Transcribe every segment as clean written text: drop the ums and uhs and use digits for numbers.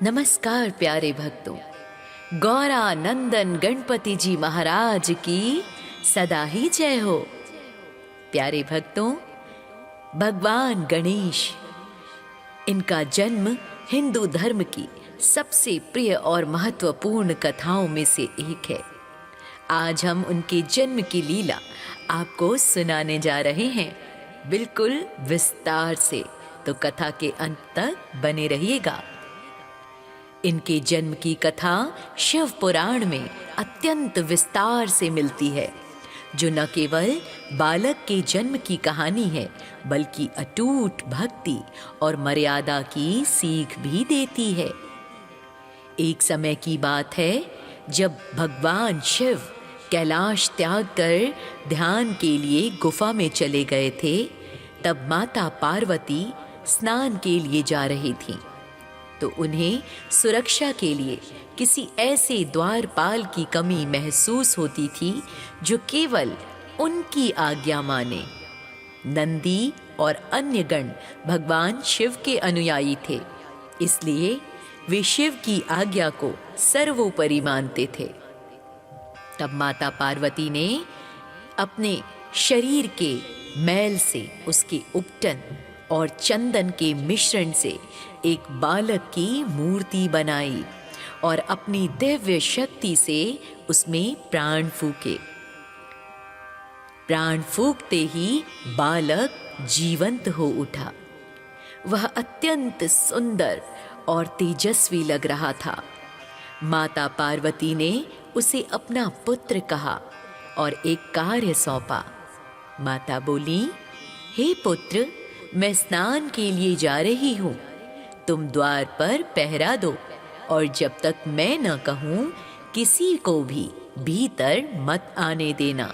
नमस्कार प्यारे भक्तों, गौरा नंदन गणपति जी महाराज की सदा ही जय हो। प्यारे भक्तों, भगवान गणेश, इनका जन्म हिंदू धर्म की सबसे प्रिय और महत्वपूर्ण कथाओं में से एक है। आज हम उनके जन्म की लीला आपको सुनाने जा रहे हैं, बिल्कुल विस्तार से, तो कथा के अंत तक बने रहिएगा। इनके जन्म की कथा शिव पुराण में अत्यंत विस्तार से मिलती है, जो न केवल बालक के जन्म की कहानी है, बल्कि अटूट भक्ति और मर्यादा की सीख भी देती है। एक समय की बात है जब भगवान शिव कैलाश त्याग कर ध्यान के लिए गुफा में चले गए थे, तब माता पार्वती स्नान के लिए जा रही थीं। तो उन्हें सुरक्षा के लिए किसी ऐसे द्वारपाल की कमी महसूस होती थी जो केवल उनकी आज्ञा माने। नंदी और अन्य गण भगवान शिव के अनुयायी थे, इसलिए वे शिव की आज्ञा को सर्वोपरि मानते थे। तब माता पार्वती ने अपने शरीर के मैल से, उसके उपटन और चंदन के मिश्रण से एक बालक की मूर्ति बनाई और अपनी दिव्य शक्ति से उसमें प्राण फूके। प्राण फूकते ही बालक जीवंत हो उठा। वह अत्यंत सुंदर और तेजस्वी लग रहा था। माता पार्वती ने उसे अपना पुत्र कहा और एक कार्य सौंपा। माता बोली, हे पुत्र, मैं स्नान के लिए जा रही हूँ, तुम द्वार पर पहरा दो और जब तक मैं न कहूँ किसी को भी भीतर मत आने देना।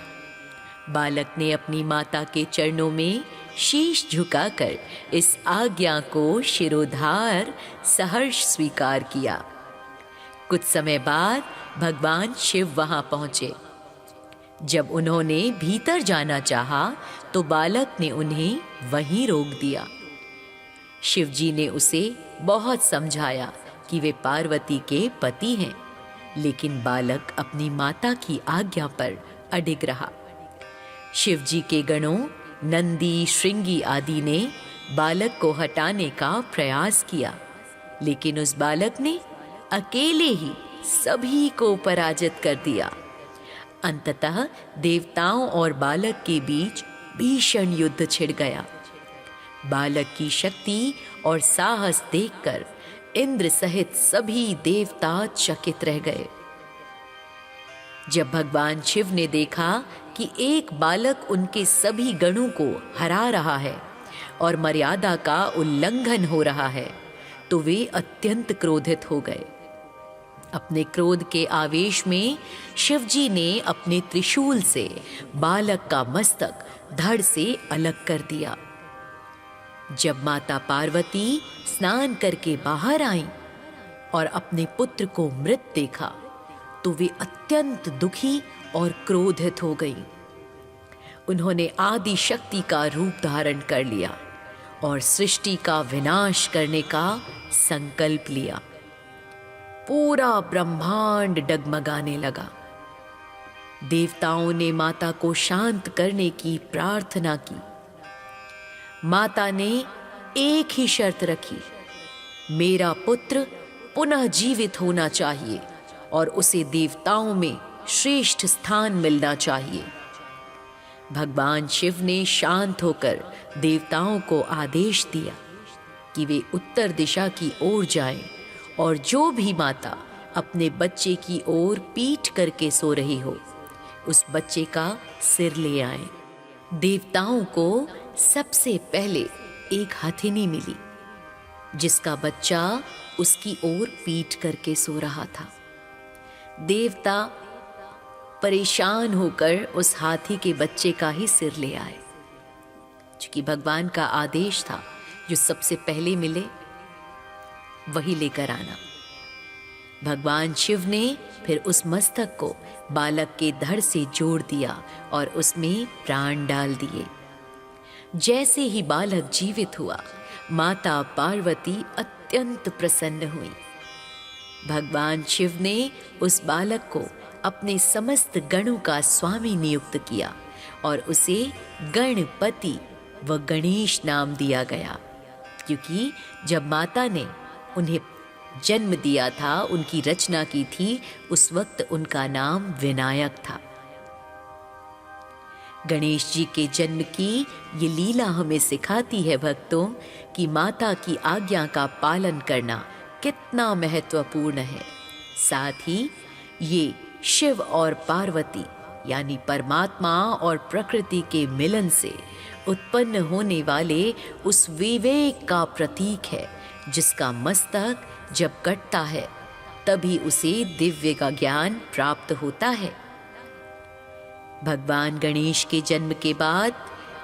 बालक ने अपनी माता के चरणों में शीश झुकाकर इस आज्ञा को शिरोधार सहर्ष स्वीकार किया। कुछ समय बाद भगवान शिव वहां पहुंचे। जब उन्होंने भीतर जाना चाहा तो बालक ने उन्हें वहीं रोक दिया। शिवजी ने उसे बहुत समझाया कि वे पार्वती के पति हैं, लेकिन बालक अपनी माता की आज्ञा पर अडिग रहा। शिवजी के गणों नंदी, श्रृंगी आदि ने बालक को हटाने का प्रयास किया, लेकिन उस बालक ने अकेले ही सभी को पराजित कर दिया। अंततः देवताओं और बालक के बीच भीषण युद्ध छिड़ गया। बालक की शक्ति और साहस देखकर इंद्र सहित सभी देवता चकित रह गए। जब भगवान शिव ने देखा कि एक बालक उनके सभी गणों को हरा रहा है और मर्यादा का उल्लंघन हो रहा है, तो वे अत्यंत क्रोधित हो गए। अपने क्रोध के आवेश में शिवजी ने अपने त्रिशूल से बालक का मस्तक धड़ से अलग कर दिया। जब माता पार्वती स्नान करके बाहर आईं और अपने पुत्र को मृत देखा, तो वे अत्यंत दुखी और क्रोधित हो गईं। उन्होंने आदि शक्ति का रूप धारण कर लिया और सृष्टि का विनाश करने का संकल्प लिया। पूरा ब्रह्मांड डगमगाने लगा। देवताओं ने माता को शांत करने की प्रार्थना की। माता ने एक ही शर्त रखी, मेरा पुत्र पुनः जीवित होना चाहिए और उसे देवताओं में श्रेष्ठ स्थान मिलना चाहिए। भगवान शिव ने शांत होकर देवताओं को आदेश दिया कि वे उत्तर दिशा की ओर जाएं और जो भी माता अपने बच्चे की ओर पीठ करके सो रही हो, उस बच्चे का सिर ले आएं। देवताओं को सबसे पहले एक हथिनी मिली, जिसका बच्चा उसकी ओर पीठ करके सो रहा था। देवता परेशान होकर उस हाथी के बच्चे का ही सिर ले आए, क्योंकि भगवान का आदेश था जो सबसे पहले मिले वही लेकर आना। भगवान शिव ने फिर उस मस्तक को बालक के धड़ से जोड़ दिया और उसमें प्राण डाल दिए। जैसे ही बालक जीवित हुआ, माता पार्वती अत्यंत प्रसन्न हुई भगवान शिव ने उस बालक को अपने समस्त गणों का स्वामी नियुक्त किया और उसे गणपति व गणेश नाम दिया गया, क्योंकि जब माता ने उन्हें जन्म दिया था, उनकी रचना की थी, उस वक्त उनका नाम विनायक था। गणेश जी के जन्म की ये लीला हमें सिखाती है भक्तों कि माता की आज्ञा का पालन करना कितना महत्वपूर्ण है। साथ ही ये शिव और पार्वती यानी परमात्मा और प्रकृति के मिलन से उत्पन्न होने वाले उस विवेक का प्रतीक है, जिसका मस्तक जब कटता है तभी उसे दिव्य का ज्ञान प्राप्त होता है। भगवान गणेश के जन्म के बाद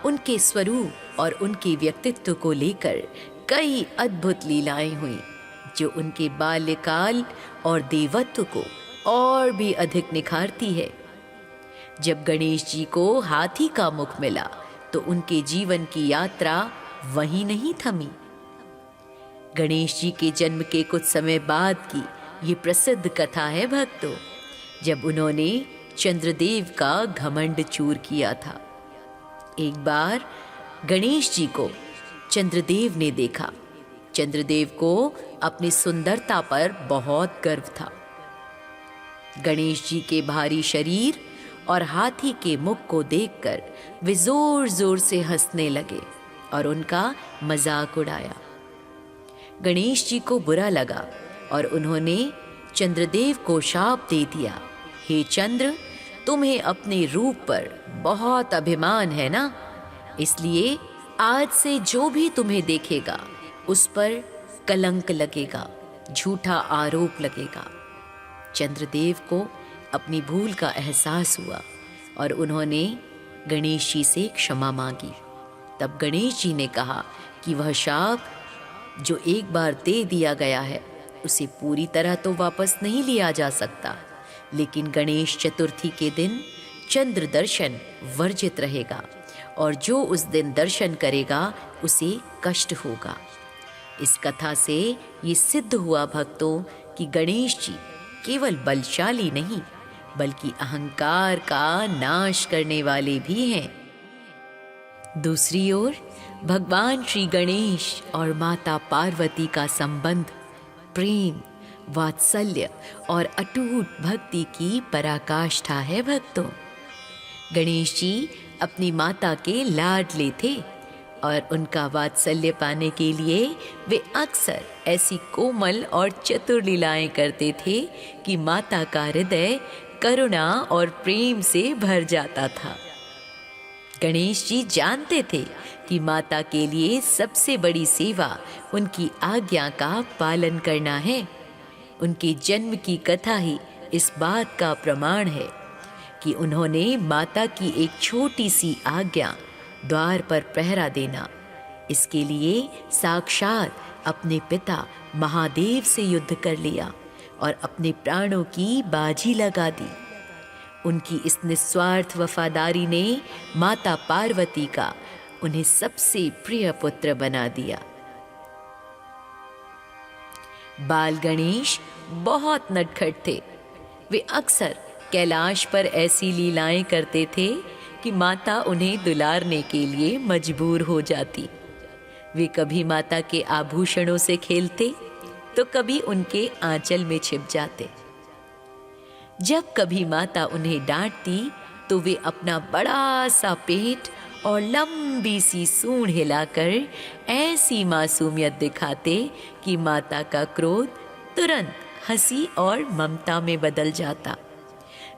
उनके स्वरूप और उनके व्यक्तित्व को लेकर कई अद्भुत लीलाएं हुई, जो उनके बाल्यकाल और देवत्व को और भी अधिक निखारती है। जब गणेश जी को हाथी का मुख मिला तो उनके जीवन की यात्रा वहीं नहीं थमी। गणेश जी के जन्म के कुछ समय बाद की ये प्रसिद्ध कथा है भक्तों, जब उन्होंने चंद्रदेव का घमंड चूर किया था। एक बार गणेश जी को चंद्रदेव ने देखा। चंद्रदेव को अपनी सुंदरता पर बहुत गर्व था। गणेश जी के भारी शरीर और हाथी के मुख को देखकर वे जोर जोर से हंसने लगे और उनका मजाक उड़ाया। गणेश जी को बुरा लगा और उन्होंने चंद्रदेव को शाप दे दिया, हे चंद्र, तुम्हें अपने रूप पर बहुत अभिमान है ना, इसलिए आज से जो भी तुम्हें देखेगा उस पर कलंक लगेगा, झूठा आरोप लगेगा। चंद्रदेव को अपनी भूल का एहसास हुआ और उन्होंने गणेश जी से क्षमा मांगी। तब गणेश जी ने कहा कि वह शाप जो एक बार दे दिया गया है उसे पूरी तरह तो वापस नहीं लिया जा सकता, लेकिन गणेश चतुर्थी के दिन चंद्र दर्शन वर्जित रहेगा और जो उस दिन दर्शन करेगा उसे कष्ट होगा। इस कथा से ये सिद्ध हुआ भक्तों कि गणेश जी केवल बलशाली नहीं बल्कि अहंकार का नाश करने वाले भी हैं। दूसरी ओर भगवान श्री गणेश और माता पार्वती का संबंध प्रेम, वात्सल्य और अटूट भक्ति की पराकाष्ठा है भक्तों। गणेश जी अपनी माता के लाडले थे और उनका वात्सल्य पाने के लिए वे अक्सर ऐसी कोमल और चतुर लीलाएं करते थे कि माता का हृदय करुणा और प्रेम से भर जाता था। गणेश जी जानते थे कि माता के लिए सबसे बड़ी सेवा उनकी आज्ञा का पालन करना है। उनके जन्म की कथा ही इस बात का प्रमाण है कि उन्होंने माता की एक छोटी सी आज्ञा, द्वार पर पहरा देना, इसके लिए साक्षात अपने पिता महादेव से युद्ध कर लिया और अपने प्राणों की बाजी लगा दी। उनकी इस निस्वार्थ वफादारी ने माता पार्वती का उन्हें सबसे प्रिय पुत्र बना दिया। बाल गणेश बहुत नटखट थे। वे अक्सर कैलाश पर ऐसी लीलाएं करते थे कि माता उन्हें दुलारने के लिए मजबूर हो जाती। वे कभी माता के आभूषणों से खेलते तो कभी उनके आंचल में छिप जाते। जब कभी माता उन्हें डांटती तो वे अपना बड़ा सा पेट और लंबी सी सूंड हिलाकर ऐसी मासूमियत दिखाते कि माता का क्रोध तुरंत हंसी और ममता में बदल जाता।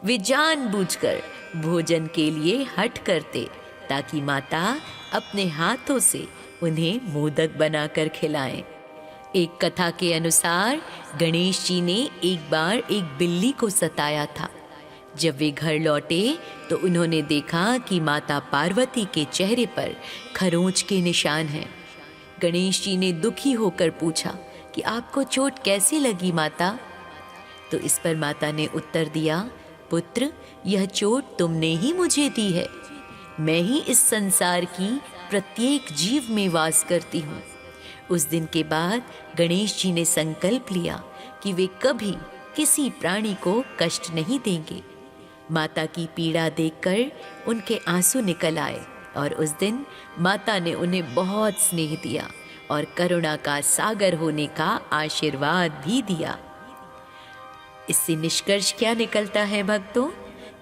वे जानबूझकर भोजन के लिए हठ करते ताकि माता अपने हाथों से उन्हें मोदक बनाकर खिलाएं। एक कथा के अनुसार गणेश जी ने एक बार एक बिल्ली को सताया था। जब वे घर लौटे तो उन्होंने देखा कि माता पार्वती के चेहरे पर खरोंच के निशान हैं। गणेश जी ने दुखी होकर पूछा कि आपको चोट कैसी लगी माता? तो इस पर माता ने उत्तर दिया, पुत्र, यह चोट तुमने ही मुझे दी है। मैं ही इस संसार की प्रत्येक जीव में वास करती हूँ। उस दिन के बाद गणेश जी ने संकल्प लिया कि वे कभी किसी प्राणी को कष्ट नहीं देंगे। माता की पीड़ा देखकर उनके आंसू निकल आए और उस दिन माता ने उन्हें बहुत स्नेह दिया और करुणा का सागर होने का आशीर्वाद भी दिया। इससे निष्कर्ष क्या निकलता है भक्तों,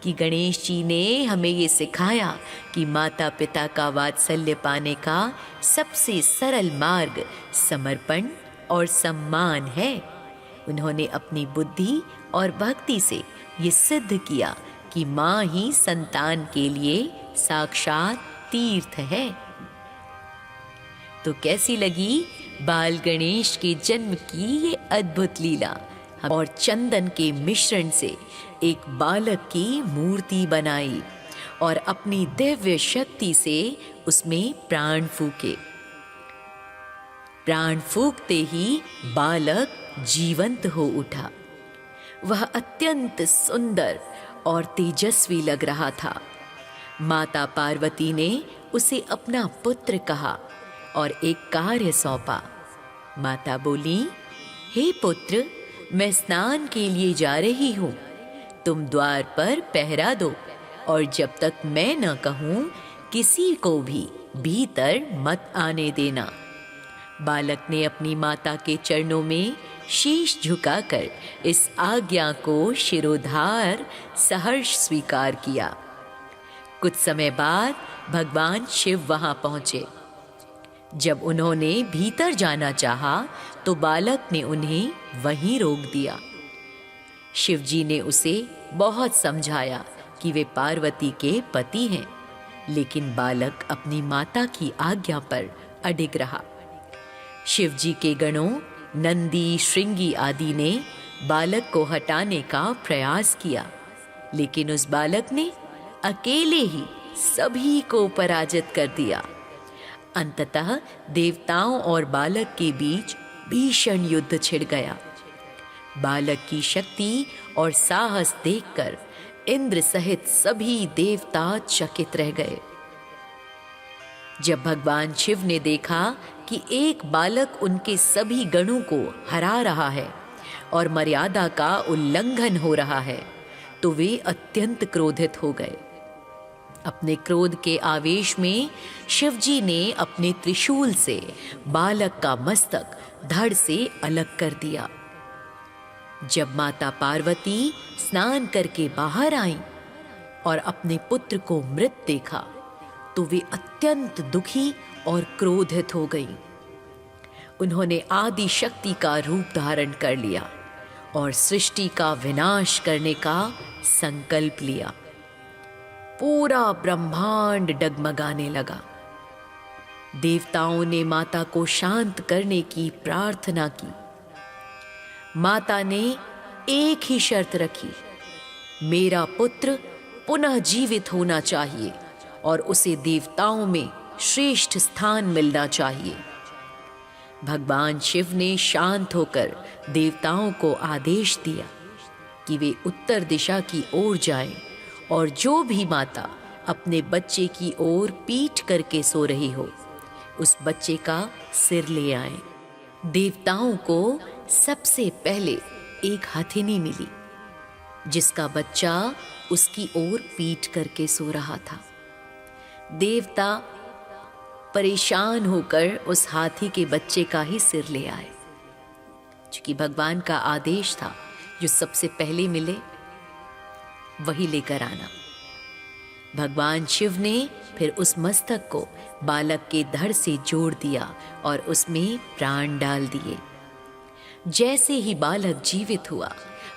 कि गणेश जी ने हमें ये सिखाया कि माता पिता का वात्सल्य पाने का सबसे सरल मार्ग समर्पण और सम्मान है। उन्होंने अपनी बुद्धि और भक्ति से ये सिद्ध किया कि माँ ही संतान के लिए साक्षात तीर्थ है। तो कैसी लगी बाल गणेश के जन्म की ये अद्भुत लीला। और चंदन के मिश्रण से एक बालक की मूर्ति बनाई और अपनी दिव्य शक्ति से उसमें प्राण फूके। प्राण फूकते ही बालक जीवंत हो उठा। वह अत्यंत सुंदर और तेजस्वी लग रहा था। माता पार्वती ने उसे अपना पुत्र कहा और एक कार्य सौंपा। माता बोली, हे पुत्र, मैं स्नान के लिए जा रही हूँ, तुम द्वार पर पहरा दो और जब तक मैं न कहूँ किसी को भी भीतर मत आने देना। बालक ने अपनी माता के चरणों में शीश झुकाकर इस आज्ञा को शिरोधार सहर्ष स्वीकार किया। कुछ समय बाद भगवान शिव वहां पहुंचे। जब उन्होंने भीतर जाना चाहा तो बालक ने उन्हें वहीं रोक दिया। शिव जी ने उसे बहुत समझाया कि वे पार्वती के पति हैं, लेकिन बालक अपनी माता की आज्ञा पर अडिग रहा। शिव जी के गणों नंदी, श्रृंगी आदि ने बालक को हटाने का प्रयास किया, लेकिन उस बालक ने अकेले ही सभी को पराजित कर दिया। अंततः देवताओं और बालक के बीच भीषण युद्ध छिड़ गया। बालक की शक्ति और साहस देखकर इंद्र सहित सभी देवता चकित रह गए। जब भगवान शिव ने देखा कि एक बालक उनके सभी गणों को हरा रहा है और मर्यादा का उल्लंघन हो रहा है, तो वे अत्यंत क्रोधित हो गए। अपने क्रोध के आवेश में शिवजी ने अपने त्रिशूल से बालक का मस्तक धड़ से अलग कर दिया। जब माता पार्वती स्नान करके बाहर आईं और अपने पुत्र को मृत देखा, तो वे अत्यंत दुखी और क्रोधित हो गईं। उन्होंने आदि शक्ति का रूप धारण कर लिया और सृष्टि का विनाश करने का संकल्प लिया। पूरा ब्रह्मांड डगमगाने लगा। देवताओं ने माता को शांत करने की प्रार्थना की। माता ने एक ही शर्त रखी, मेरा पुत्र पुनः जीवित होना चाहिए और उसे देवताओं में श्रेष्ठ स्थान मिलना चाहिए। भगवान शिव ने शांत होकर देवताओं को आदेश दिया कि वे उत्तर दिशा की ओर जाएं और जो भी माता अपने बच्चे की ओर पीठ करके सो रही हो, उस बच्चे का सिर ले आएं। देवताओं को सबसे पहले एक हथिनी मिली, जिसका बच्चा उसकी ओर पीठ करके सो रहा था। देवता परेशान होकर उस हाथी के बच्चे का ही सिर ले आए। क्योंकि भगवान का आदेश था, जो सबसे पहले मिले वही लेकर आना। भगवान शिव ने फिर उस मस्तक को बालक के धड़ से जोड़ दिया और उसमें प्राण डाल दिए। जैसे ही बालक जीवित हुआ,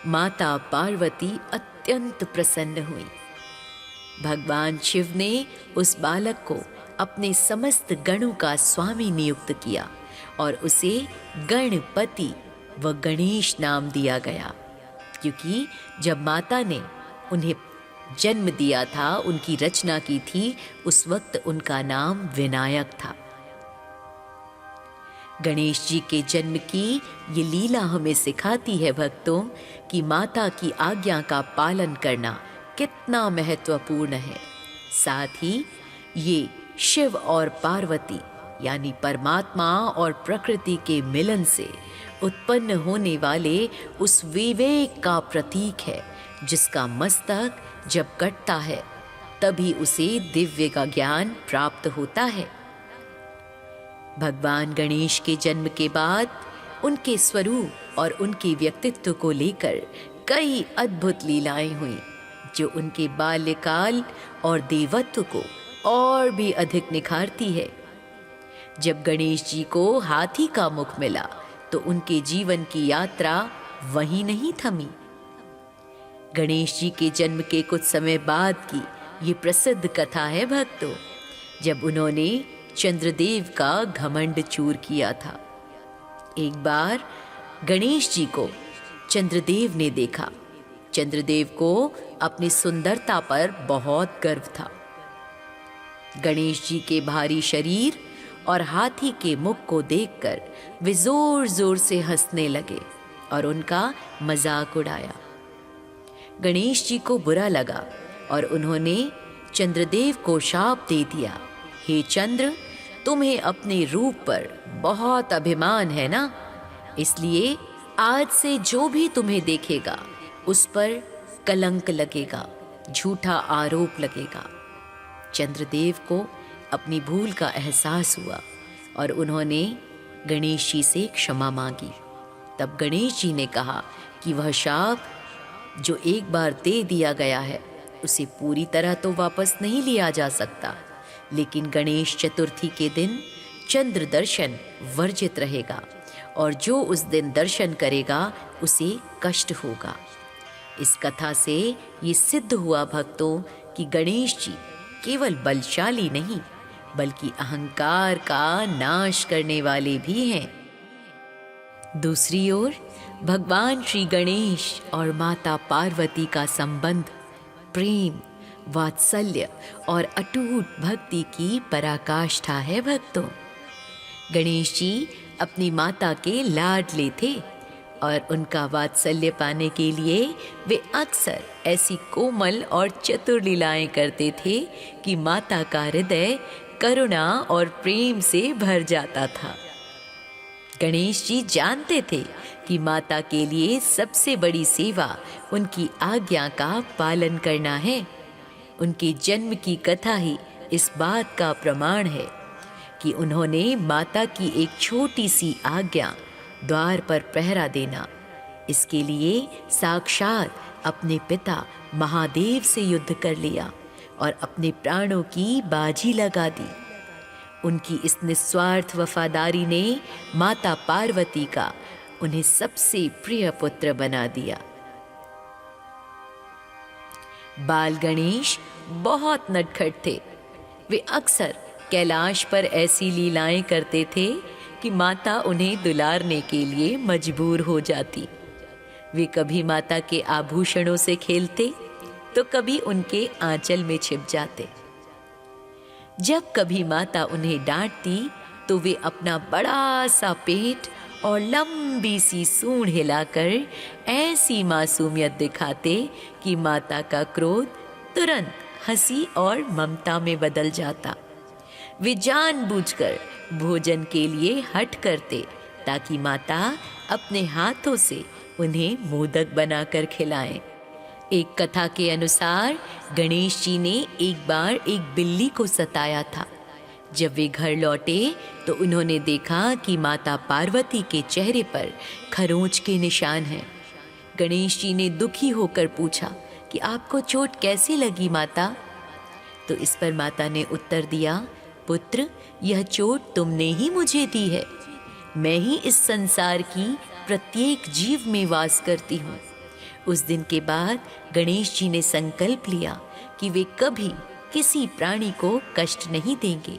माता पार्वती अत्यंत प्रसन्न हुई। भगवान शिव ने उस बालक को अपने समस्त गणों का स्वामी नियुक्त किया और उसे गणपति व गणेश नाम दिया गया, क्योंकि जब माता ने उन्हें जन्म दिया था, उनकी रचना की थी, उस वक्त उनका नाम विनायक था। गणेश जी के जन्म की ये लीला हमें सिखाती है भक्तों कि माता की आज्ञा का पालन करना कितना महत्वपूर्ण है। साथ ही ये शिव और पार्वती यानी परमात्मा और प्रकृति के मिलन से उत्पन्न होने वाले उस विवेक का प्रतीक है जिसका मस्तक जब कटता है तभी उसे दिव्य का ज्ञान प्राप्त होता है। भगवान गणेश के जन्म के बाद उनके स्वरूप और उनके व्यक्तित्व को लेकर कई अद्भुत लीलाएं हुई जो उनके बाल्यकाल और देवत्व को और भी अधिक निखारती है। जब गणेश जी को हाथी का मुख मिला तो उनके जीवन की यात्रा वहीं नहीं थमी। गणेश जी के जन्म के कुछ समय बाद की ये प्रसिद्ध कथा है भक्तों, जब उन्होंने चंद्रदेव का घमंड चूर किया था। एक बार गणेश जी को चंद्रदेव ने देखा। चंद्रदेव को अपनी सुंदरता पर बहुत गर्व था। गणेश जी के भारी शरीर और हाथी के मुख को देखकर वे जोर जोर से हंसने लगे और उनका मजाक उड़ाया। गणेश जी को बुरा लगा और उन्होंने चंद्रदेव को शाप दे दिया, हे चंद्र, तुम्हें अपने रूप पर बहुत अभिमान है ना, इसलिए आज से जो भी तुम्हें देखेगा उस पर कलंक लगेगा, झूठा आरोप लगेगा। चंद्रदेव को अपनी भूल का एहसास हुआ और उन्होंने गणेश जी से क्षमा मांगी। तब गणेश जी ने कहा कि वह शाप जो एक बार दे दिया गया है उसे पूरी तरह तो वापस नहीं लिया जा सकता, लेकिन गणेश चतुर्थी के दिन चंद्र दर्शन वर्जित रहेगा और जो उस दिन दर्शन करेगा उसे कष्ट होगा। इस कथा से ये सिद्ध हुआ भक्तों कि गणेश जी केवल बलशाली नहीं बल्कि अहंकार का नाश करने वाले भी हैं। दूसरी ओर भगवान श्री गणेश और माता पार्वती का संबंध प्रेम, वात्सल्य और अटूट भक्ति की पराकाष्ठा है भक्तों। गणेश जी अपनी माता के लाडले थे और उनका वात्सल्य पाने के लिए वे अक्सर ऐसी कोमल और चतुर लीलाएं करते थे कि माता का हृदय करुणा और प्रेम से भर जाता था। गणेश जी जानते थे कि माता के लिए सबसे बड़ी सेवा उनकी आज्ञा का पालन करना है। उनके जन्म की कथा ही इस बात का प्रमाण है कि उन्होंने माता की एक छोटी सी आज्ञा, द्वार पर पहरा देना, इसके लिए साक्षात अपने पिता महादेव से युद्ध कर लिया और अपने प्राणों की बाजी लगा दी। उनकी इस निस्वार्थ वफादारी ने माता पार्वती का उन्हें सबसे प्रिय पुत्र बना दिया। बाल गणेश बहुत नटखट थे। वे अक्सर कैलाश पर ऐसी लीलाएं करते थे कि माता उन्हें दुलारने के लिए मजबूर हो जाती। वे कभी माता के आभूषणों से खेलते तो कभी उनके आंचल में छिप जाते। जब कभी माता उन्हें डांटती तो वे अपना बड़ा सा पेट और लंबी सी सूंड हिलाकर ऐसी मासूमियत दिखाते कि माता का क्रोध तुरंत हंसी और ममता में बदल जाता। वे जानबूझकर भोजन के लिए हट करते ताकि माता अपने हाथों से उन्हें मोदक बनाकर खिलाएं। एक कथा के अनुसार गणेश जी ने एक बार एक बिल्ली को सताया था। जब वे घर लौटे तो उन्होंने देखा कि माता पार्वती के चेहरे पर खरोंच के निशान हैं। गणेश जी ने दुखी होकर पूछा कि आपको चोट कैसी लगी माता? तो इस पर माता ने उत्तर दिया, पुत्र, यह चोट तुमने ही मुझे दी है। मैं ही इस संसार की प्रत्येक जीव में वास करती हूँ। उस दिन के बाद गणेश जी ने संकल्प लिया कि वे कभी किसी प्राणी को कष्ट नहीं देंगे।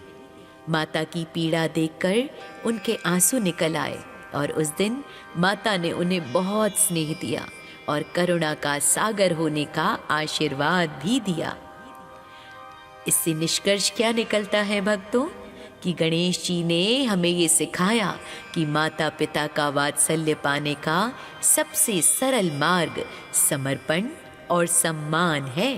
माता की पीड़ा देखकर उनके आंसू निकल आए और उस दिन माता ने उन्हें बहुत स्नेह दिया और करुणा का सागर होने का आशीर्वाद भी दिया। इससे निष्कर्ष क्या निकलता है भक्तों कि गणेश जी ने हमें ये सिखाया कि माता पिता का वात्सल्य पाने का सबसे सरल मार्ग समर्पण और सम्मान है।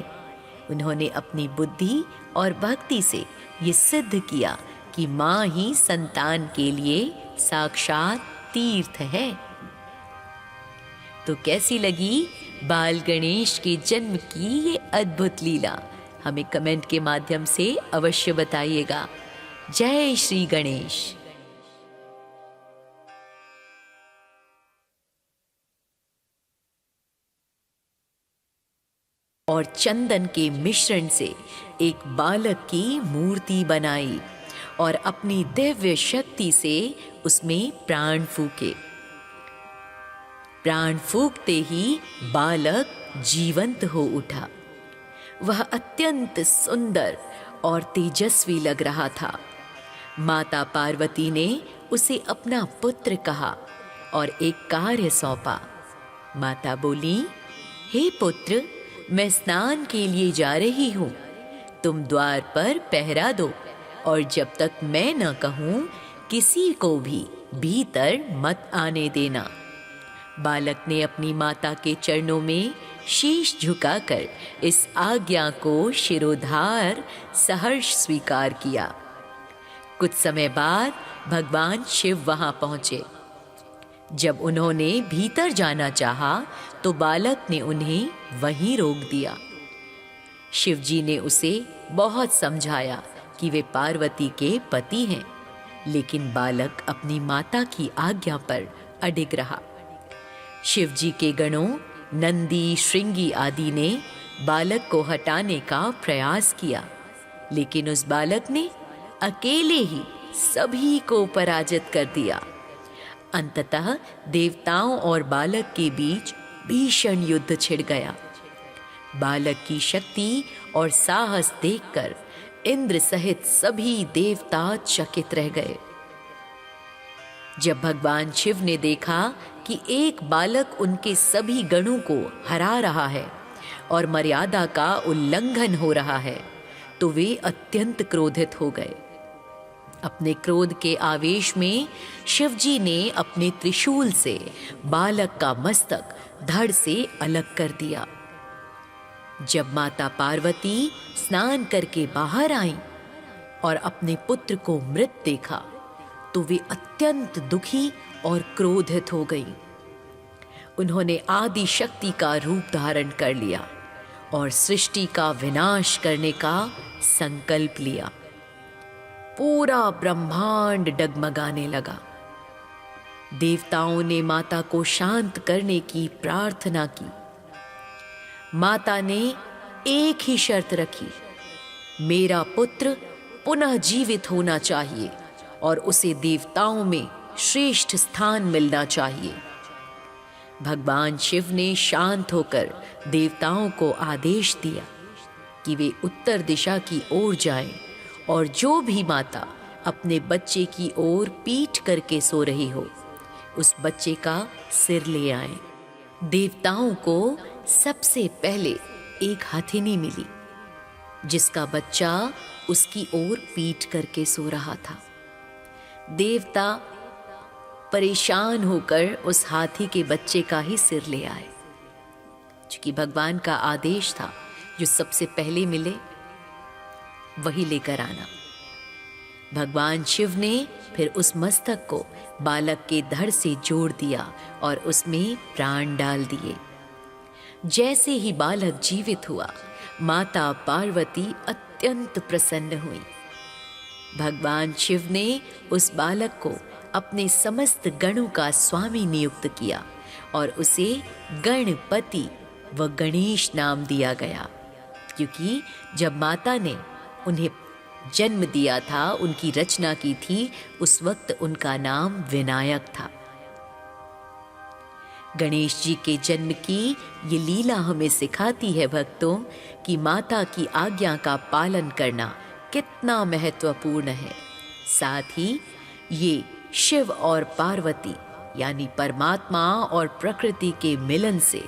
उन्होंने अपनी बुद्धि और भक्ति से ये सिद्ध किया कि माँ ही संतान के लिए साक्षात तीर्थ है। तो कैसी लगी बाल गणेश के जन्म की ये अद्भुत लीला? हमें कमेंट के माध्यम से अवश्य बताइएगा। जय श्री गणेश। और चंदन के मिश्रण से एक बालक की मूर्ति बनाई और अपनी दिव्य शक्ति से उसमें प्राण फूके। प्राण फूकते ही बालक जीवंत हो उठा। वह अत्यंत सुंदर और तेजस्वी लग रहा था। माता पार्वती ने उसे अपना पुत्र कहा और एक कार्य सौंपा। माता बोली, हे पुत्र, मैं स्नान के लिए जा रही हूँ। तुम द्वार पर पहरा दो और जब तक मैं न कहूँ किसी को भी भीतर मत आने देना। बालक ने अपनी माता के चरणों में शीश झुकाकर इस आज्ञा को शिरोधार सहर्ष स्वीकार किया। कुछ समय बाद भगवान शिव वहां पहुंचे। जब उन्होंने भीतर जाना चाहा तो बालक ने उन्हें वहीं रोक दिया। शिवजी ने उसे बहुत समझाया कि वे पार्वती के पति हैं, लेकिन बालक अपनी माता की आज्ञा पर अडिग रहा। शिवजी के गणों नंदी, श्रृंगी आदि ने बालक को हटाने का प्रयास किया, लेकिन उस बालक ने अकेले ही सभी को पराजित कर दिया। अंततः देवताओं और बालक के बीच भीषण युद्ध छिड़ गया। बालक की शक्ति और साहस देखकर इंद्र सहित सभी देवता चकित रह गए। जब भगवान शिव ने देखा कि एक बालक उनके सभी गणों को हरा रहा है और मर्यादा का उल्लंघन हो रहा है, तो वे अत्यंत क्रोधित हो गए। अपने क्रोध के आवेश में शिवजी ने अपने त्रिशूल से बालक का मस्तक धड़ से अलग कर दिया। जब माता पार्वती स्नान करके बाहर आईं और अपने पुत्र को मृत देखा, तो वे अत्यंत दुखी और क्रोधित हो गईं। उन्होंने आदि शक्ति का रूप धारण कर लिया और सृष्टि का विनाश करने का संकल्प लिया। पूरा ब्रह्मांड डगमगाने लगा। देवताओं ने माता को शांत करने की प्रार्थना की। माता ने एक ही शर्त रखी, मेरा पुत्र पुनः जीवित होना चाहिए और उसे देवताओं में श्रेष्ठ स्थान मिलना चाहिए। भगवान शिव ने शांत होकर देवताओं को आदेश दिया कि वे उत्तर दिशा की ओर जाएं और जो भी माता अपने बच्चे की ओर पीठ करके सो रही हो, उस बच्चे का सिर ले आएं। देवताओं को सबसे पहले एक हथिनी मिली, जिसका बच्चा उसकी ओर पीठ करके सो रहा था। देवता परेशान होकर उस हाथी के बच्चे का ही सिर ले आए, क्योंकि भगवान का आदेश था जो सबसे पहले मिले वही लेकर आना। भगवान शिव ने फिर उस मस्तक को बालक के धड़ से जोड़ दिया और उसमें प्राण डाल दिए। जैसे ही बालक जीवित हुआ, माता पार्वती अत्यंत प्रसन्न हुई। भगवान शिव ने उस बालक को अपने समस्त गणों का स्वामी नियुक्त किया और उसे गणपति व गणेश नाम दिया गया, क्योंकि जब माता ने उन्हें जन्म दिया था, उनकी रचना की थी, उस वक्त उनका नाम विनायक था। गणेश जी के जन्म की ये लीला हमें सिखाती है भक्तों कि माता की आज्ञा का पालन करना कितना महत्वपूर्ण है। साथ ही ये शिव और पार्वती यानी परमात्मा और प्रकृति के मिलन से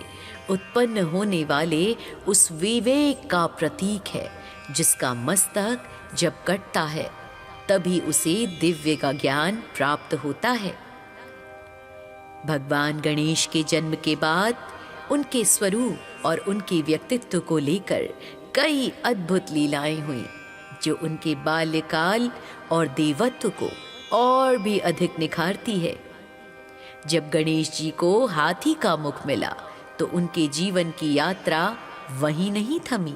उत्पन्न होने वाले उस विवेक का प्रतीक है, जिसका मस्तक जब कटता है तभी उसे दिव्य का ज्ञान प्राप्त होता है। भगवान गणेश के जन्म के बाद उनके स्वरूप और उनके व्यक्तित्व को लेकर कई अद्भुत लीलाएं हुई, जो उनके बाल्यकाल और देवत्व को और भी अधिक निखारती है। जब गणेश जी को हाथी का मुख मिला तो उनके जीवन की यात्रा वहीं नहीं थमी।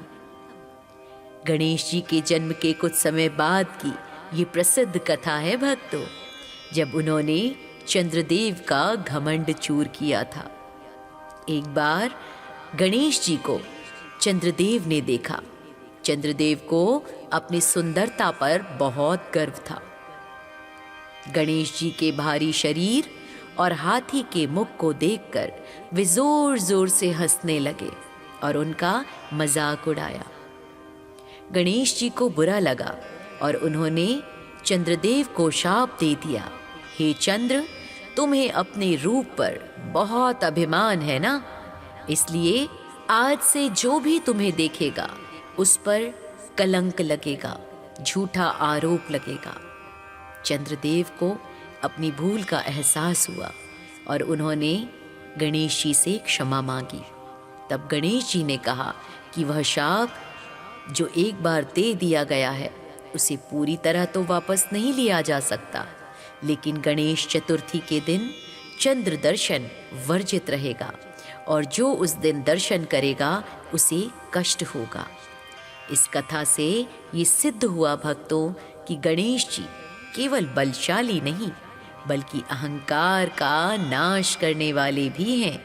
गणेश जी के जन्म के कुछ समय बाद की ये प्रसिद्ध कथा है भक्तों, जब उन्होंने चंद्रदेव का घमंड चूर किया था। एक बार गणेश जी को चंद्रदेव ने देखा। चंद्रदेव को अपनी सुंदरता पर बहुत गर्व था। गणेश जी के भारी शरीर और हाथी के मुख को देखकर वे जोर जोर से हंसने लगे और उनका मजाक उड़ाया। गणेश जी को बुरा लगा और उन्होंने चंद्रदेव को शाप दे दिया, हे चंद्र, तुम्हें अपने रूप पर बहुत अभिमान है ना, इसलिए आज से जो भी तुम्हें देखेगा उस पर कलंक लगेगा, झूठा आरोप लगेगा। चंद्रदेव को अपनी भूल का एहसास हुआ और उन्होंने गणेश जी से क्षमा मांगी। तब गणेश जी ने कहा कि वह शाप जो एक बार दे दिया गया है उसे पूरी तरह तो वापस नहीं लिया जा सकता, लेकिन गणेश चतुर्थी के दिन चंद्र दर्शन वर्जित रहेगा और जो उस दिन दर्शन करेगा उसे कष्ट होगा। इस कथा से ये सिद्ध हुआ भक्तों कि गणेश जी केवल बलशाली नहीं बल्कि अहंकार का नाश करने वाले भी हैं।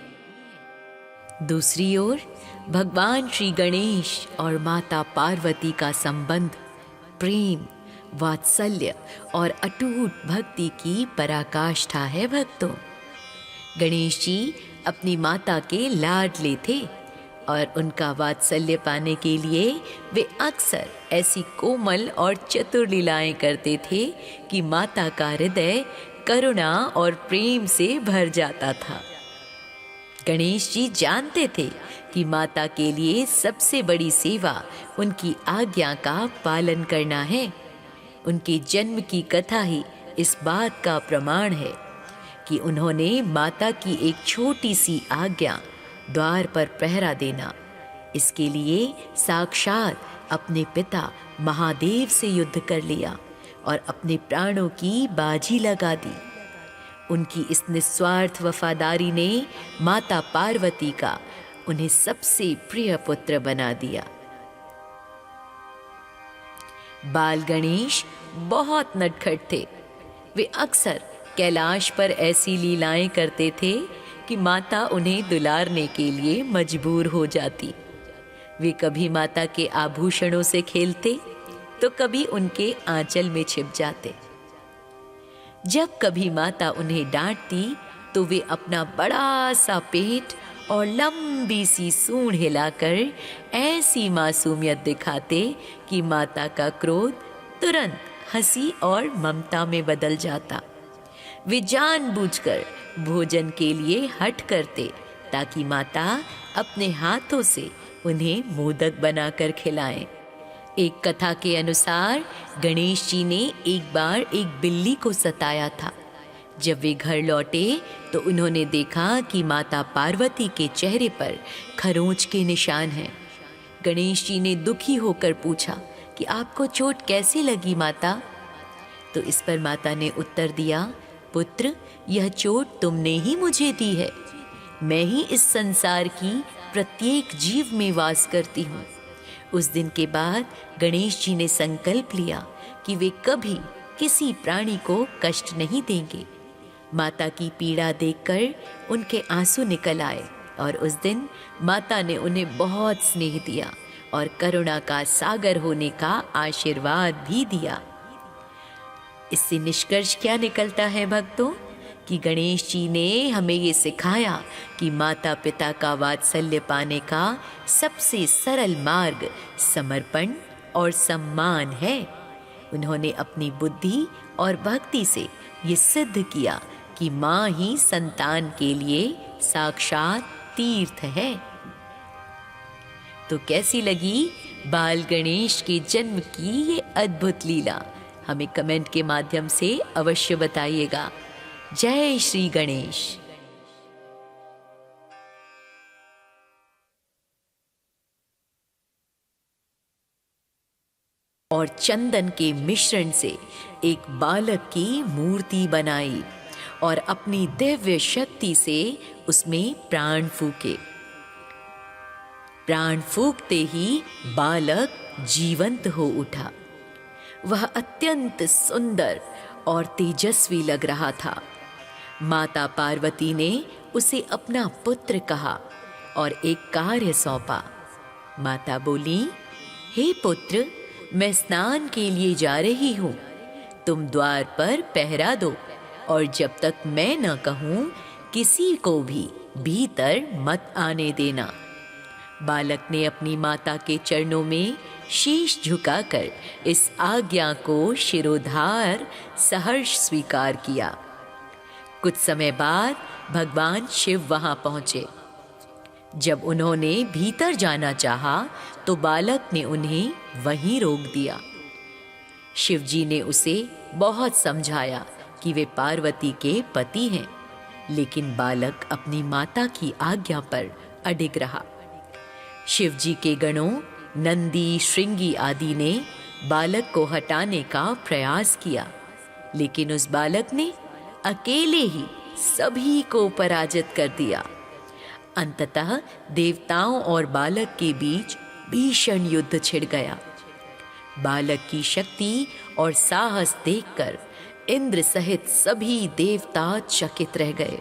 दूसरी ओर भगवान श्री गणेश और माता पार्वती का संबंध प्रेम, वात्सल्य और अटूट भक्ति की पराकाष्ठा है भक्तों। गणेश जी अपनी माता के लाडले थे और उनका वात्सल्य पाने के लिए वे अक्सर ऐसी कोमल और चतुर लीलाएं करते थे कि माता का हृदय करुणा और प्रेम से भर जाता था। गणेश जी जानते थे कि माता के लिए सबसे बड़ी सेवा उनकी आज्ञा का पालन करना है। उनके जन्म की कथा ही इस बात का प्रमाण है कि उन्होंने माता की एक छोटी सी आज्ञा, द्वार पर पहरा देना, इसके लिए साक्षात अपने पिता महादेव से युद्ध कर लिया और अपने प्राणों की बाजी लगा दी। उनकी इस निस्वार्थ वफादारी ने माता पार्वती का उन्हें सबसे प्रिय पुत्र बना दिया। बाल गणेश बहुत नटखट थे। वे अक्सर कैलाश पर ऐसी लीलाएं करते थे कि माता उन्हें दुलारने के लिए मजबूर हो जाती। वे कभी माता के आभूषणों से खेलते तो कभी उनके आंचल में छिप जाते। जब कभी माता उन्हें डांटती तो वे अपना बड़ा सा पेट और लंबी सी सूंड हिलाकर ऐसी मासूमियत दिखाते कि माता का क्रोध तुरंत हंसी और ममता में बदल जाता। वे जानबूझकर भोजन के लिए हठ करते ताकि माता अपने हाथों से उन्हें मोदक बनाकर खिलाएं। एक कथा के अनुसार गणेश जी ने एक बार एक बिल्ली को सताया था। जब वे घर लौटे तो उन्होंने देखा कि माता पार्वती के चेहरे पर खरोंच के निशान हैं। गणेश जी ने दुखी होकर पूछा कि आपको चोट कैसी लगी माता? तो इस पर माता ने उत्तर दिया, पुत्र, यह चोट तुमने ही मुझे दी है। मैं ही इस संसार की प्रत्येक जीव में वास करती हूँ। उस दिन के बाद गणेश जी ने संकल्प लिया कि वे कभी किसी प्राणी को कष्ट नहीं देंगे। माता की पीड़ा देखकर उनके आंसू निकल आए और उस दिन माता ने उन्हें बहुत स्नेह दिया और करुणा का सागर होने का आशीर्वाद भी दिया। इससे निष्कर्ष क्या निकलता है भक्तों कि गणेश जी ने हमें ये सिखाया कि माता पिता का वात्सल्य पाने का सबसे सरल मार्ग समर्पण और सम्मान है। उन्होंने अपनी बुद्धि और भक्ति से ये सिद्ध किया कि माँ ही संतान के लिए साक्षात तीर्थ है। तो कैसी लगी बाल गणेश के जन्म की ये अद्भुत लीला? हमें कमेंट के माध्यम से अवश्य बताइएगा। जय श्री गणेश। और चंदन के मिश्रण से एक बालक की मूर्ति बनाई और अपनी दिव्य शक्ति से उसमें प्राण फूके। प्राण फूकते ही बालक जीवंत हो उठा। वह अत्यंत सुंदर और तेजस्वी लग रहा था। माता पार्वती ने उसे अपना पुत्र कहा और एक कार्य सौंपा। माता बोली, हे पुत्र, मैं स्नान के लिए जा रही हूँ। तुम द्वार पर पहरा दो और जब तक मैं न कहूँ किसी को भी भीतर मत आने देना। बालक ने अपनी माता के चरणों में शीश झुकाकर इस आज्ञा को शिरोधार सहर्ष स्वीकार किया। कुछ समय बाद भगवान शिव वहां पहुंचे। जब उन्होंने भीतर जाना चाहा तो बालक ने उन्हें वहीं रोक दिया। शिव जी ने उसे बहुत समझाया कि वे पार्वती के पति हैं, लेकिन बालक अपनी माता की आज्ञा पर अडिग रहा। शिव जी के गणों नंदी, श्रृंगी आदि ने बालक को हटाने का प्रयास किया, लेकिन उस बालक ने अकेले ही सभी को पराजित कर दिया। अंततः देवताओं और बालक के बीच भीषण युद्ध छिड़ गया। बालक की शक्ति और साहस देखकर इंद्र सहित सभी देवता चकित रह गए।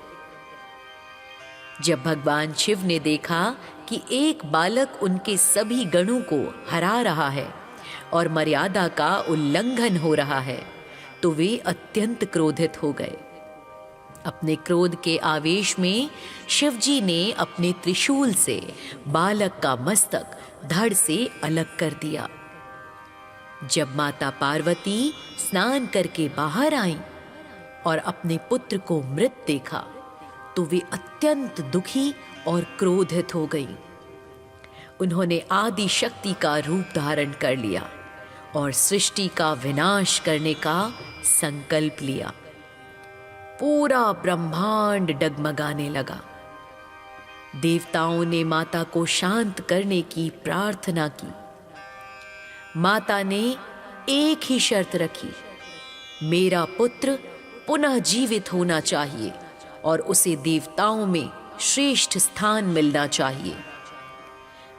जब भगवान शिव ने देखा कि एक बालक उनके सभी गणों को हरा रहा है और मर्यादा का उल्लंघन हो रहा है, तो वे अत्यंत क्रोधित हो गए। अपने क्रोध के आवेश में शिवजी ने अपने त्रिशूल से बालक का मस्तक धड़ से अलग कर दिया। जब माता पार्वती स्नान करके बाहर आईं और अपने पुत्र को मृत देखा, तो वे अत्यंत दुखी और क्रोधित हो गईं। उन्होंने आदि शक्ति का रूप धारण कर लिया और सृष्टि का विनाश करने का संकल्प लिया। पूरा ब्रह्मांड डगमगाने लगा। देवताओं ने माता को शांत करने की प्रार्थना की। माता ने एक ही शर्त रखी, मेरा पुत्र पुनः जीवित होना चाहिए और उसे देवताओं में श्रेष्ठ स्थान मिलना चाहिए।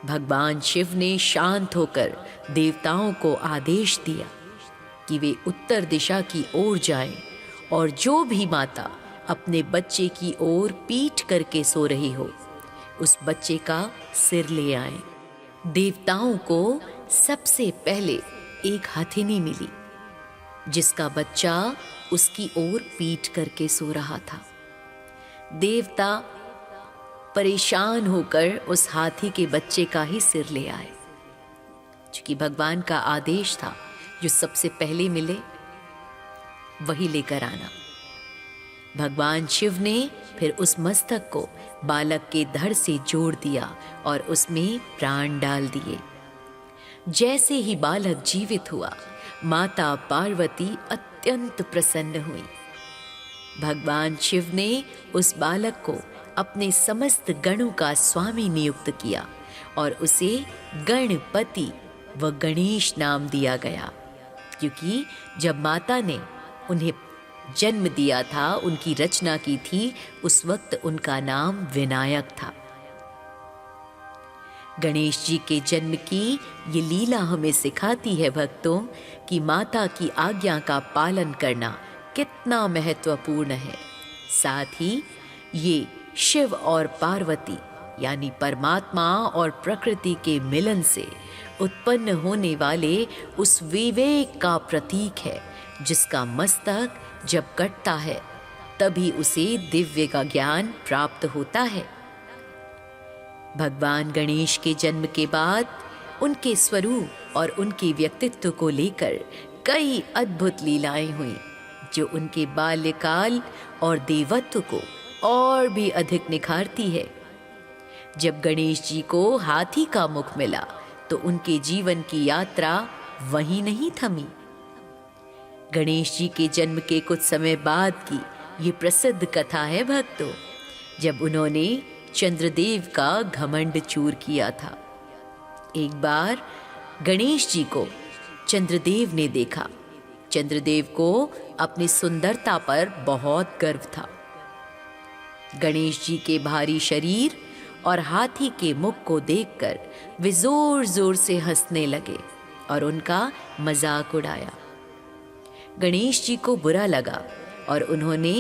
भगवान शिव ने शांत होकर देवताओं को आदेश दिया कि वे उत्तर दिशा की ओर जाएं और जो भी माता अपने बच्चे की ओर पीठ करके सो रही हो, उस बच्चे का सिर ले आएं। देवताओं को सबसे पहले एक हथिनी मिली, जिसका बच्चा उसकी ओर पीठ करके सो रहा था। देवता परेशान होकर उस हाथी के बच्चे का ही सिर ले आए, क्योंकि भगवान का आदेश था जो सबसे पहले मिले वही लेकर आना। भगवान शिव ने फिर उस मस्तक को बालक के धड़ से जोड़ दिया और उसमें प्राण डाल दिए। जैसे ही बालक जीवित हुआ, माता पार्वती अत्यंत प्रसन्न हुई। भगवान शिव ने उस बालक को अपने समस्त गणों का स्वामी नियुक्त किया और उसे गणपति व गणेश नाम दिया गया, क्योंकि जब माता ने उन्हें जन्म दिया था, उनकी रचना की थी, उस वक्त उनका नाम विनायक था। गणेश जी के जन्म की ये लीला हमें सिखाती है भक्तों कि माता की आज्ञा का पालन करना कितना महत्वपूर्ण है। साथ ही ये शिव और पार्वती यानी परमात्मा और प्रकृति के मिलन से उत्पन्न होने वाले उस विवेक का प्रतीक है, जिसका मस्तक जब कटता है तभी उसे दिव्य का ज्ञान प्राप्त होता है। भगवान गणेश के जन्म के बाद उनके स्वरूप और उनके व्यक्तित्व को लेकर कई अद्भुत लीलाएं हुई, जो उनके बाल्यकाल और देवत्व को और भी अधिक निखारती है। जब गणेश जी को हाथी का मुख मिला तो उनके जीवन की यात्रा वहीं नहीं थमी। गणेश जी के जन्म के कुछ समय बाद की ये प्रसिद्ध कथा है भक्तों, जब उन्होंने चंद्रदेव का घमंड चूर किया था। एक बार गणेश जी को चंद्रदेव ने देखा। चंद्रदेव को अपनी सुंदरता पर बहुत गर्व था। गणेश जी के भारी शरीर और हाथी के मुख को देखकर वे जोर जोर से हंसने लगे और उनका मजाक उड़ाया। गणेश जी को बुरा लगा और उन्होंने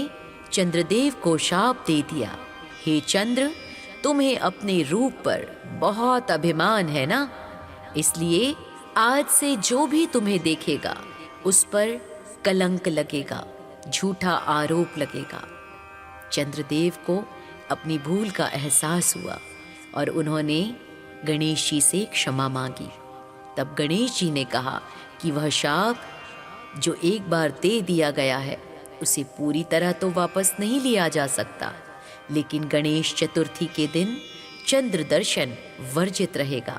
चंद्रदेव को शाप दे दिया, हे चंद्र, तुम्हें अपने रूप पर बहुत अभिमान है ना, इसलिए आज से जो भी तुम्हें देखेगा उस पर कलंक लगेगा, झूठा आरोप लगेगा। चंद्रदेव को अपनी भूल का एहसास हुआ और उन्होंने गणेश जी से क्षमा मांगी। तब गणेश जी ने कहा कि वह शाप जो एक बार दे दिया गया है उसे पूरी तरह तो वापस नहीं लिया जा सकता, लेकिन गणेश चतुर्थी के दिन चंद्र दर्शन वर्जित रहेगा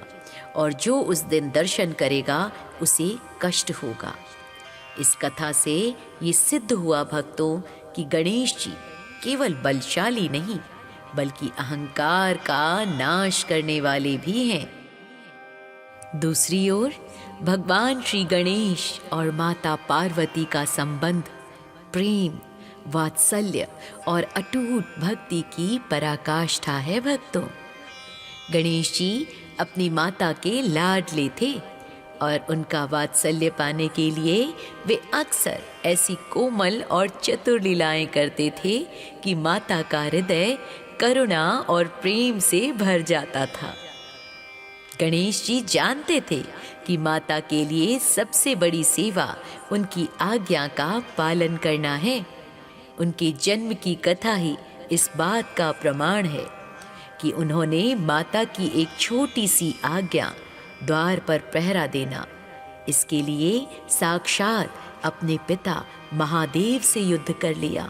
और जो उस दिन दर्शन करेगा उसे कष्ट होगा। इस कथा से ये सिद्ध हुआ भक्तों कि गणेश जी केवल बलशाली नहीं बल्कि अहंकार का नाश करने वाले भी हैं। दूसरी ओर भगवान श्री गणेश और माता पार्वती का संबंध प्रेम, वात्सल्य और अटूट भक्ति की पराकाष्ठा है भक्तों। गणेश जी अपनी माता के लाडले थे और उनका वात्सल्य पाने के लिए वे अक्सर ऐसी कोमल और चतुर लीलाएं करते थे कि माता का हृदय करुणा और प्रेम से भर जाता था। गणेश जी जानते थे कि माता के लिए सबसे बड़ी सेवा उनकी आज्ञा का पालन करना है। उनके जन्म की कथा ही इस बात का प्रमाण है कि उन्होंने माता की एक छोटी सी आज्ञा, द्वार पर पहरा देना, इसके लिए साक्षात अपने पिता महादेव से युद्ध कर लिया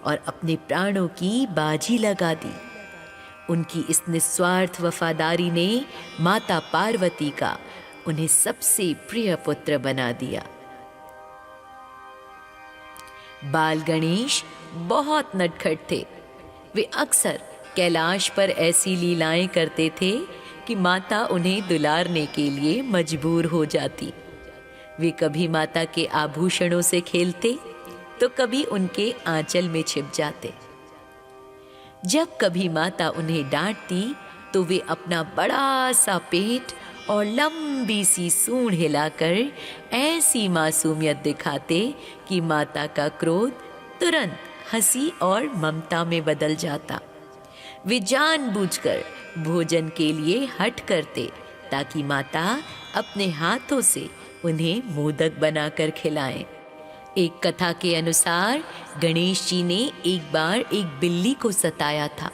और अपने प्राणों की बाजी लगा दी। उनकी इस निस्वार्थ वफादारी ने माता पार्वती का उन्हें सबसे प्रिय पुत्र बना दिया। बाल गणेश बहुत नटखट थे। वे अक्सर कैलाश पर ऐसी लीलाएं करते थे कि माता उन्हें दुलारने के लिए मजबूर हो जाती। वे कभी माता के आभूषणों से खेलते तो कभी उनके आंचल में छिप जाते। जब कभी माता उन्हें डांटती तो वे अपना बड़ा सा पेट और लंबी सी सूंड हिलाकर ऐसी मासूमियत दिखाते कि माता का क्रोध तुरंत हंसी और ममता में बदल जाता। वे जानबूझकर भोजन के लिए हठ करते ताकि माता अपने हाथों से उन्हें मोदक बनाकर खिलाएं। एक कथा के अनुसार गणेश जी ने एक बार एक बिल्ली को सताया था।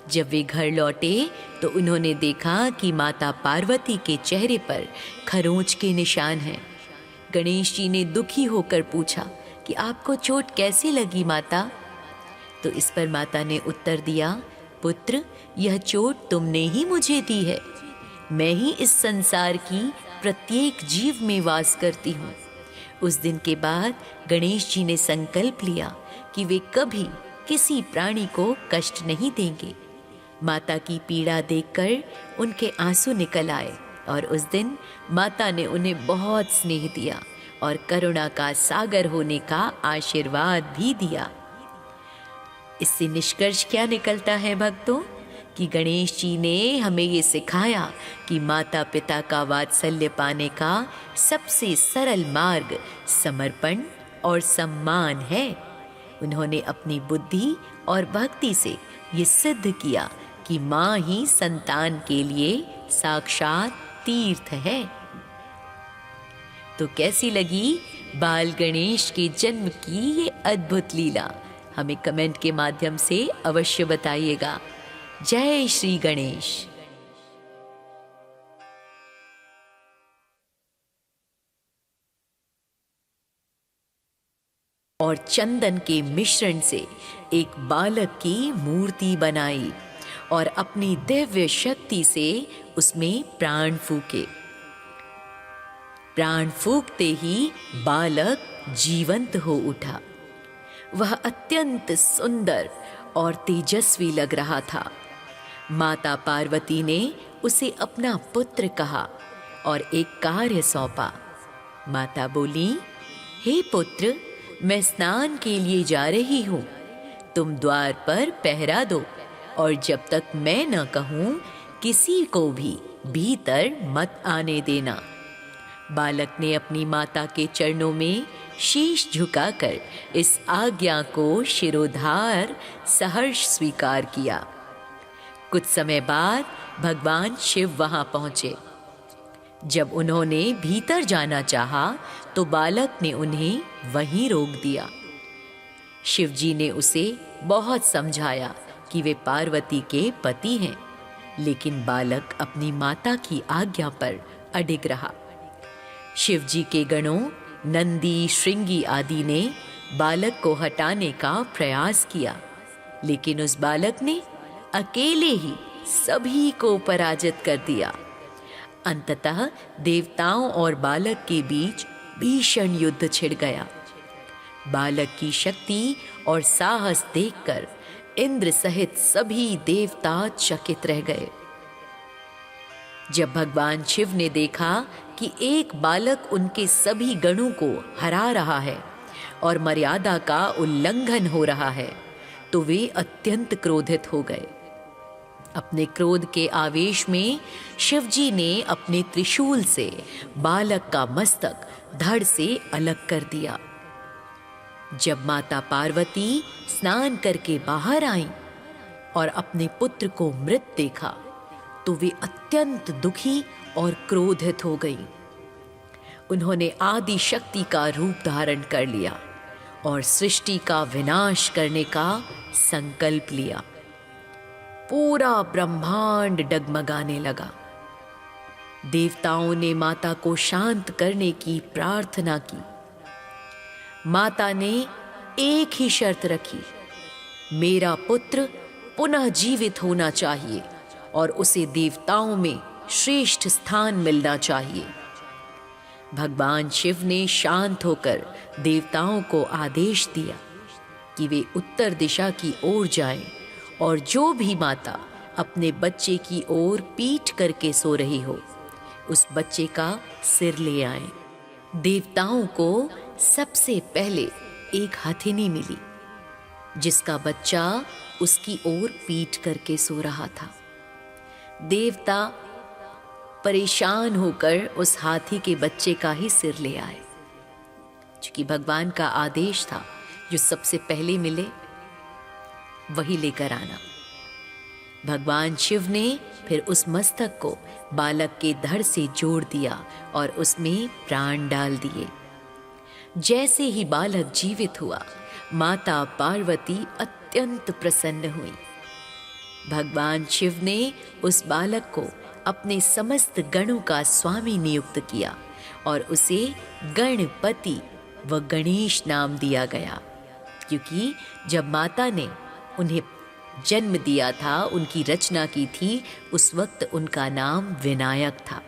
जब वे घर लौटे तो उन्होंने देखा कि माता पार्वती के चेहरे पर खरोंच के निशान हैं। गणेश जी ने दुखी होकर पूछा कि आपको चोट कैसे लगी माता? तो इस पर माता ने उत्तर दिया, पुत्र, यह चोट तुमने ही मुझे दी है। मैं ही इस संसार की प्रत्येक जीव में वास करती हूँ। उस दिन के बाद गणेश जी ने संकल्प लिया कि वे कभी किसी प्राणी को कष्ट नहीं देंगे। माता की पीड़ा देखकर उनके आंसू निकल आए और उस दिन माता ने उन्हें बहुत स्नेह दिया और करुणा का सागर होने का आशीर्वाद भी दिया। इससे निष्कर्ष क्या निकलता है भक्तों कि गणेश जी ने हमें ये सिखाया कि माता पिता का वात्सल्य पाने का सबसे सरल मार्ग समर्पण और सम्मान है। उन्होंने अपनी बुद्धि और भक्ति से ये सिद्ध किया कि माँ ही संतान के लिए साक्षात तीर्थ है। तो कैसी लगी बाल गणेश के जन्म की ये अद्भुत लीला? हमें कमेंट के माध्यम से अवश्य बताइएगा। जय श्री गणेश। और चंदन के मिश्रण से एक बालक की मूर्ति बनाई और अपनी दिव्य शक्ति से उसमें प्राण फूके। प्राण फूकते ही बालक जीवंत हो उठा। वह अत्यंत सुंदर और तेजस्वी लग रहा था। माता पार्वती ने उसे अपना पुत्र कहा और एक कार्य सौंपा। माता बोली, हे पुत्र, मैं स्नान के लिए जा रही हूँ, तुम द्वार पर पहरा दो और जब तक मैं न कहूं किसी को भी भीतर मत आने देना। बालक ने अपनी माता के चरणों में शीश झुकाकर इस आज्ञा को शिरोधार सहर्ष स्वीकार किया। कुछ समय बाद भगवान शिव वहां पहुंचे। जब उन्होंने भीतर जाना चाहा तो बालक ने उन्हें वहीं रोक दिया। शिव जी ने उसे बहुत समझाया कि वे पार्वती के पति हैं, लेकिन बालक अपनी माता की आज्ञा पर अडिग रहा। शिव जी के गणों नंदी, श्रृंगी आदि ने बालक को हटाने का प्रयास किया, लेकिन उस बालक ने अकेले ही सभी को पराजित कर दिया। अंततः देवताओं और बालक के बीच भीषण युद्ध छिड़ गया। बालक की शक्ति और साहस देखकर इंद्र सहित सभी देवता चकित रह गए। जब भगवान शिव ने देखा कि एक बालक उनके सभी गणों को हरा रहा है और मर्यादा का उल्लंघन हो रहा है, तो वे अत्यंत क्रोधित हो गए। अपने क्रोध के आवेश में शिवजी ने अपने त्रिशूल से बालक का मस्तक धड़ से अलग कर दिया। जब माता पार्वती स्नान करके बाहर आईं और अपने पुत्र को मृत देखा तो वे अत्यंत दुखी और क्रोधित हो गईं। उन्होंने आदि शक्ति का रूप धारण कर लिया और सृष्टि का विनाश करने का संकल्प लिया। पूरा ब्रह्मांड डगमगाने लगा। देवताओं ने माता को शांत करने की प्रार्थना की। माता ने एक ही शर्त रखी, मेरा पुत्र पुनः जीवित होना चाहिए और उसे देवताओं में श्रेष्ठ स्थान मिलना चाहिए। भगवान शिव ने शांत होकर देवताओं को आदेश दिया कि वे उत्तर दिशा की ओर जाएं और जो भी माता अपने बच्चे की ओर पीठ करके सो रही हो उस बच्चे का सिर ले आएं। देवताओं को सबसे पहले एक हथिनी मिली जिसका बच्चा उसकी ओर पीठ करके सो रहा था। देवता परेशान होकर उस हाथी के बच्चे का ही सिर ले आए, क्योंकि भगवान का आदेश था जो सबसे पहले मिले वही लेकर आना। भगवान शिव ने फिर उस मस्तक को बालक के धड़ से जोड़ दिया और उसमें प्राण डाल दिए। जैसे ही बालक जीवित हुआ, माता पार्वती अत्यंत प्रसन्न हुई। भगवान शिव ने उस बालक को अपने समस्त गणों का स्वामी नियुक्त किया और उसे गणपति व गणेश नाम दिया गया, क्योंकि जब माता ने उन्हें जन्म दिया था, उनकी रचना की थी, उस वक्त उनका नाम विनायक था।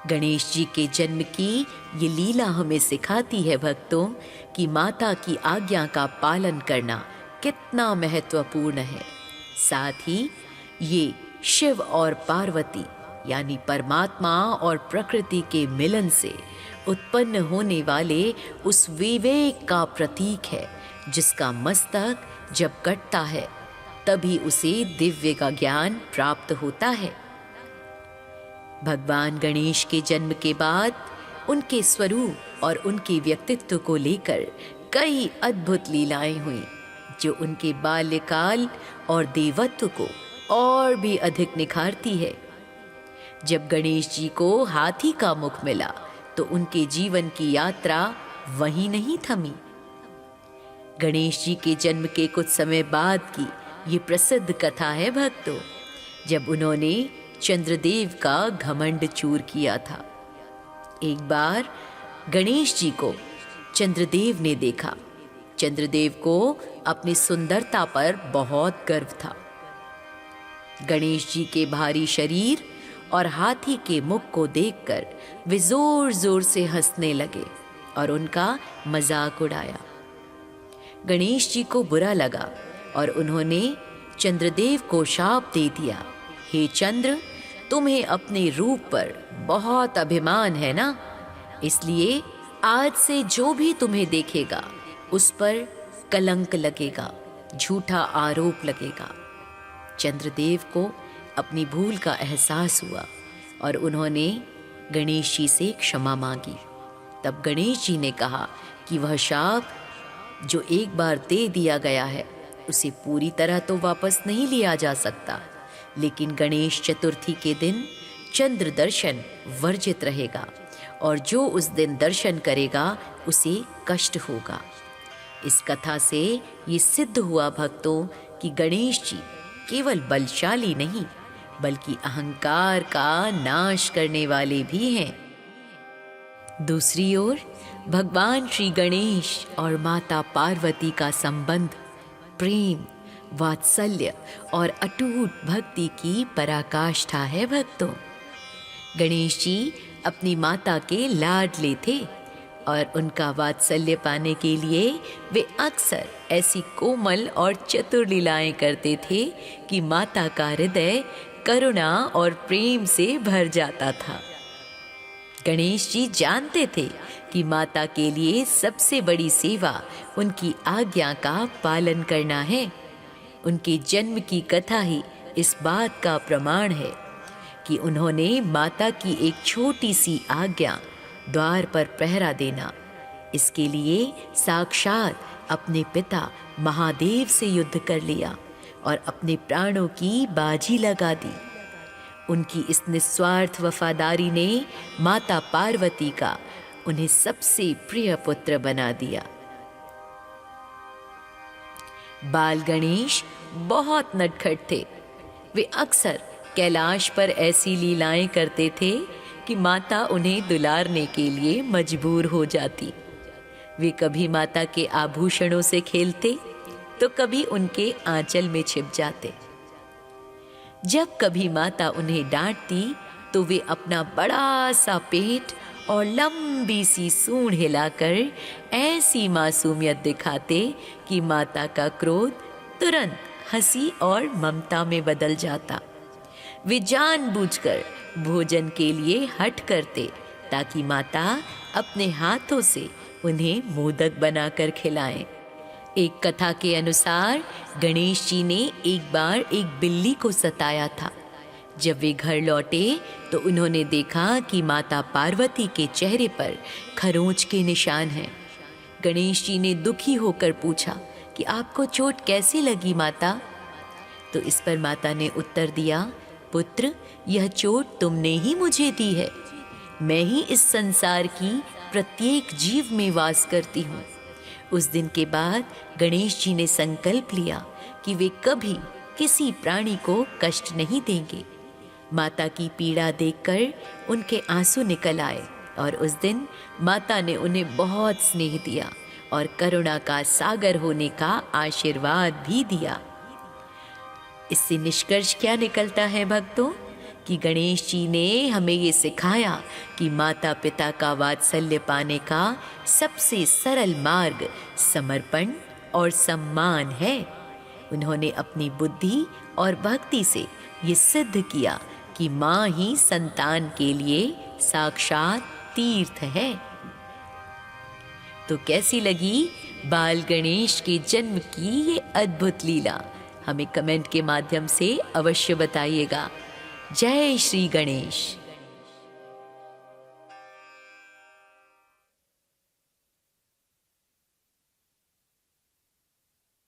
गणेश जी के जन्म की ये लीला हमें सिखाती है भक्तों कि माता की आज्ञा का पालन करना कितना महत्वपूर्ण है। साथ ही ये शिव और पार्वती यानी परमात्मा और प्रकृति के मिलन से उत्पन्न होने वाले उस विवेक का प्रतीक है, जिसका मस्तक जब कटता है तभी उसे दिव्य का ज्ञान प्राप्त होता है। भगवान गणेश के जन्म के बाद उनके स्वरूप और उनके व्यक्तित्व को लेकर कई अद्भुत लीलाएं हुई, जो उनके बाल्यकाल और देवत्व को और भी अधिक निखारती है। जब गणेश जी को हाथी का मुख मिला तो उनके जीवन की यात्रा वहीं नहीं थमी। गणेश जी के जन्म के कुछ समय बाद की ये प्रसिद्ध कथा है भक्तों, जब उन्होंने चंद्रदेव का घमंड चूर किया था। एक बार गणेश जी को चंद्रदेव ने देखा। चंद्रदेव को अपनी सुंदरता पर बहुत गर्व था। गणेश जी के भारी शरीर और हाथी के मुख को देखकर वे जोर जोर से हंसने लगे और उनका मजाक उड़ाया। गणेश जी को बुरा लगा और उन्होंने चंद्रदेव को शाप दे दिया, हे चंद्र, तुम्हें अपने रूप पर बहुत अभिमान है ना, इसलिए आज से जो भी तुम्हें देखेगा उस पर कलंक लगेगा, झूठा आरोप लगेगा। चंद्रदेव को अपनी भूल का एहसास हुआ और उन्होंने गणेश जी से क्षमा मांगी। तब गणेश जी ने कहा कि वह शाप जो एक बार दे दिया गया है उसे पूरी तरह तो वापस नहीं लिया जा सकता, लेकिन गणेश चतुर्थी के दिन चंद्र दर्शन वर्जित रहेगा और जो उस दिन दर्शन करेगा उसे कष्ट होगा। इस कथा से ये सिद्ध हुआ भक्तों कि गणेश जी केवल बलशाली नहीं बल्कि अहंकार का नाश करने वाले भी हैं। दूसरी ओर भगवान श्री गणेश और माता पार्वती का संबंध प्रेम, वात्सल्य और अटूट भक्ति की पराकाष्ठा है भक्तों। गणेश जी अपनी माता के लाडले थे और उनका वात्सल्य पाने के लिए वे अक्सर ऐसी कोमल और चतुर लीलाएं करते थे कि माता का हृदय करुणा और प्रेम से भर जाता था। गणेश जी जानते थे कि माता के लिए सबसे बड़ी सेवा उनकी आज्ञा का पालन करना है। उनके जन्म की कथा ही इस बात का प्रमाण है कि उन्होंने माता की एक छोटी सी आज्ञा, द्वार पर पहरा देना, इसके लिए साक्षात अपने पिता महादेव से युद्ध कर लिया और अपने प्राणों की बाजी लगा दी। उनकी इस निस्वार्थ वफादारी ने माता पार्वती का उन्हें सबसे प्रिय पुत्र बना दिया। बाल गणेश बहुत नटखट थे। वे अक्सर कैलाश पर ऐसी लीलाएं करते थे कि माता उन्हें दुलारने के लिए मजबूर हो जाती। वे कभी माता के आभूषणों से खेलते तो कभी उनके आंचल में छिप जाते। जब कभी माता उन्हें डांटती तो वे अपना बड़ा सा पेट और लंबी सी सूंड हिलाकर ऐसी मासूमियत दिखाते कि माता का क्रोध तुरंत हंसी और ममता में बदल जाता। वे जानबूझकर भोजन के लिए हठ करते ताकि माता अपने हाथों से उन्हें मोदक बनाकर खिलाएं। एक कथा के अनुसार गणेश जी ने एक बार एक बिल्ली को सताया था। जब वे घर लौटे तो उन्होंने देखा कि माता पार्वती के चेहरे पर खरोंच के निशान हैं। गणेश जी ने दुखी होकर पूछा कि आपको चोट कैसी लगी माता? तो इस पर माता ने उत्तर दिया, पुत्र, यह चोट तुमने ही मुझे दी है। मैं ही इस संसार की प्रत्येक जीव में वास करती हूँ। उस दिन के बाद गणेश जी ने संकल्प लिया कि वे कभी किसी प्राणी को कष्ट नहीं देंगे। माता की पीड़ा देखकर उनके आंसू निकल आए और उस दिन माता ने उन्हें बहुत स्नेह दिया और करुणा का सागर होने का आशीर्वाद भी दिया। इससे निष्कर्ष क्या निकलता है भक्तों कि गणेश जी ने हमें ये सिखाया कि माता पिता का वात्सल्य पाने का सबसे सरल मार्ग समर्पण और सम्मान है। उन्होंने अपनी बुद्धि और भक्ति से ये सिद्ध किया कि माँ ही संतान के लिए साक्षात तीर्थ है। तो कैसी लगी बाल गणेश के जन्म की ये अद्भुत लीला? हमें कमेंट के माध्यम से अवश्य बताइएगा। जय श्री गणेश।